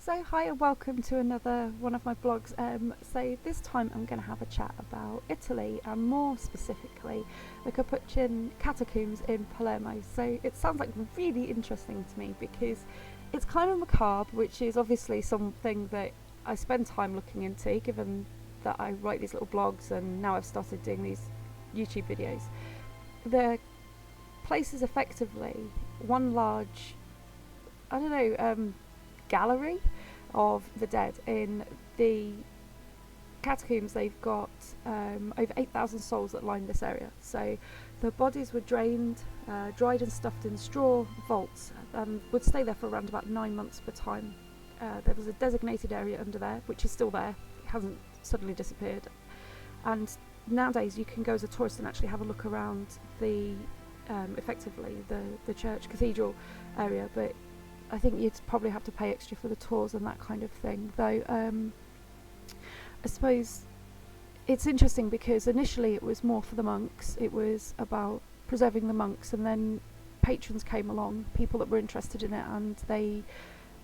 So hi and welcome to another one of my blogs. So this time I'm going to have a chat about Italy and more specifically the Capuchin catacombs in Palermo. So it sounds like really interesting to me because it's kind of macabre, which is obviously something that I spend time looking into given that I write these little blogs and now I've started doing these YouTube videos. The place is effectively one large, gallery of the dead. In the catacombs they've got over 8,000 souls that line this area, so the bodies were drained, dried and stuffed in straw vaults and would stay there for around about 9 months per time. There was a designated area under there which is still there, it hasn't suddenly disappeared, and nowadays you can go as a tourist and actually have a look around the effectively the church cathedral area, but I think you'd probably have to pay extra for the tours and that kind of thing. Though I suppose it's interesting because initially it was more for the monks, it was about preserving the monks, and then patrons came along, people that were interested in it, and they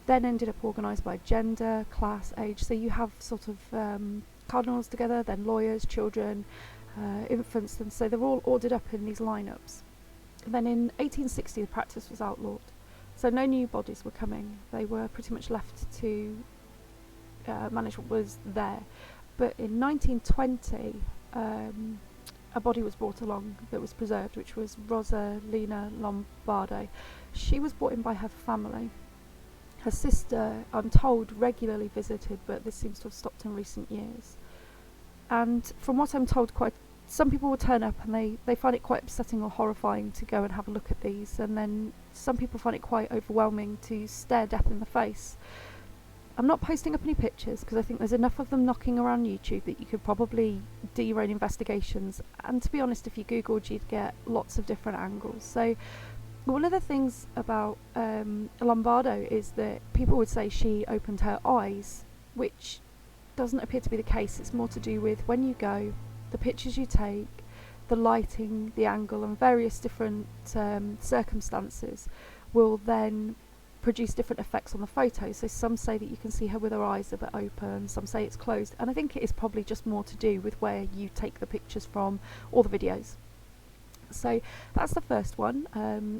then ended up organised by gender, class, age. So you have sort of cardinals together, then lawyers, children, infants, and so they're all ordered up in these lineups. And then in 1860 the practice was outlawed. So no new bodies were coming, they were pretty much left to manage what was there. But in 1920 a body was brought along that was preserved, which was Rosalina Lombardo. She was brought in by her family. Her sister, I'm told, regularly visited, but this seems to have stopped in recent years. And from what I'm told, some people will turn up and they find it quite upsetting or horrifying to go and have a look at these, and then some people find it quite overwhelming to stare death in the face. I'm not posting up any pictures because I think there's enough of them knocking around YouTube that you could probably do your own investigations, and to be honest, if you googled you'd get lots of different angles. So one of the things about Lombardo is that people would say she opened her eyes, which doesn't appear to be the case. It's more to do with when you go, the pictures you take, the lighting, the angle, and various different circumstances will then produce different effects on the photos. So some say that you can see her with her eyes a bit open, some say it's closed, and I think it is probably just more to do with where you take the pictures from or the videos. So that's the first one.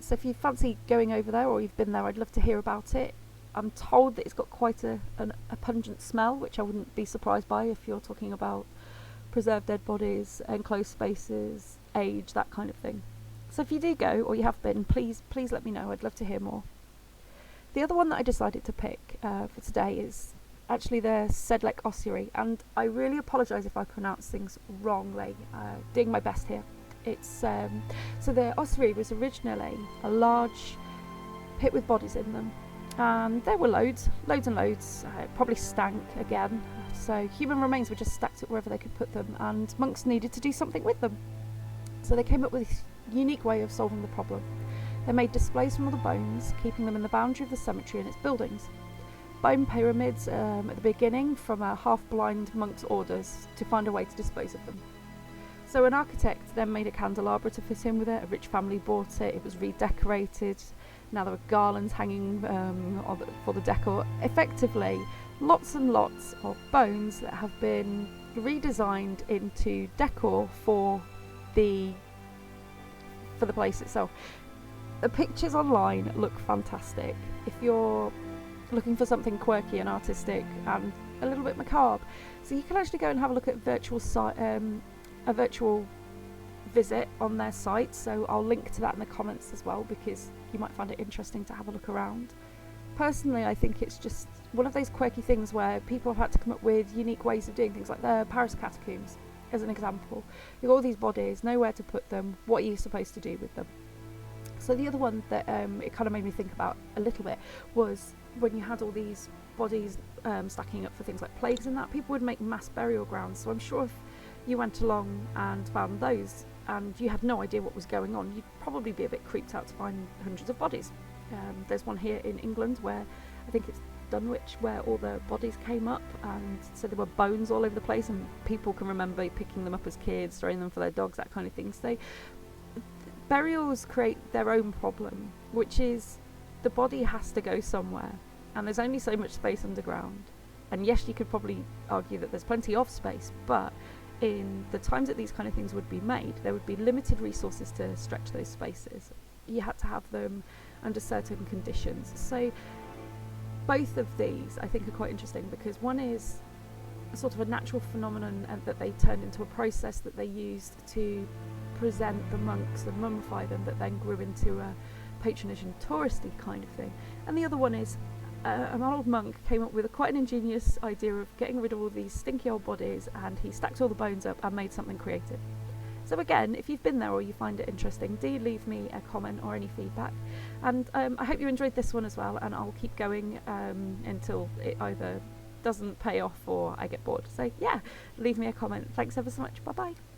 So if you fancy going over there or you've been there, I'd love to hear about it. I'm told that it's got quite a pungent smell, which I wouldn't be surprised by if you're talking about preserved dead bodies, enclosed spaces, age, that kind of thing. So if you do go, or you have been, please let me know, I'd love to hear more. The other one that I decided to pick for today is actually the Sedlec ossuary, and I really apologise if I pronounce things wrongly, doing my best here. It's so the ossuary was originally a large pit with bodies in them, and there were loads and loads. It probably stank again, so human remains were just stacked up wherever they could put them, and monks needed to do something with them. So they came up with this unique way of solving the problem. They made displays from all the bones, keeping them in the boundary of the cemetery and its buildings. Bone pyramids at the beginning from a half-blind monk's orders to find a way to dispose of them. So an architect then made a candelabra to fit in with it, a rich family bought it, it was redecorated, now there were garlands hanging for the decor. Effectively, lots and lots of bones that have been redesigned into decor for the place itself. The pictures online look fantastic. If you're looking for something quirky and artistic and a little bit macabre, so you can actually go and have a look at a virtual visit on their site, so I'll link to that in the comments as well because you might find it interesting to have a look around. Personally, I think it's just one of those quirky things where people have had to come up with unique ways of doing things, like the Paris catacombs as an example. You've got all these bodies, nowhere to put them, what are you supposed to do with them? So the other one that it kind of made me think about a little bit was when you had all these bodies stacking up for things like plagues and that, people would make mass burial grounds. So I'm sure if you went along and found those and you had no idea what was going on, you'd probably be a bit creeped out to find hundreds of bodies. There's one here in England where I think it's Dunwich where all the bodies came up, and so there were bones all over the place, and people can remember picking them up as kids, throwing them for their dogs, that kind of thing. So burials create their own problem, which is the body has to go somewhere. and there's only so much space underground. And yes, you could probably argue that there's plenty of space, but in the times that these kind of things would be made, there would be limited resources to stretch those spaces. You had to have them under certain conditions. So both of these I think are quite interesting, because one is a sort of a natural phenomenon, and that they turned into a process that they used to present the monks and mummify them, that then grew into a patronage and touristy kind of thing. And the other one is an old monk came up with quite an ingenious idea of getting rid of all these stinky old bodies, and he stacked all the bones up and made something creative. So again, if you've been there or you find it interesting, do leave me a comment or any feedback. And I hope you enjoyed this one as well, and I'll keep going until it either doesn't pay off or I get bored. So yeah, leave me a comment. Thanks ever so much. Bye bye.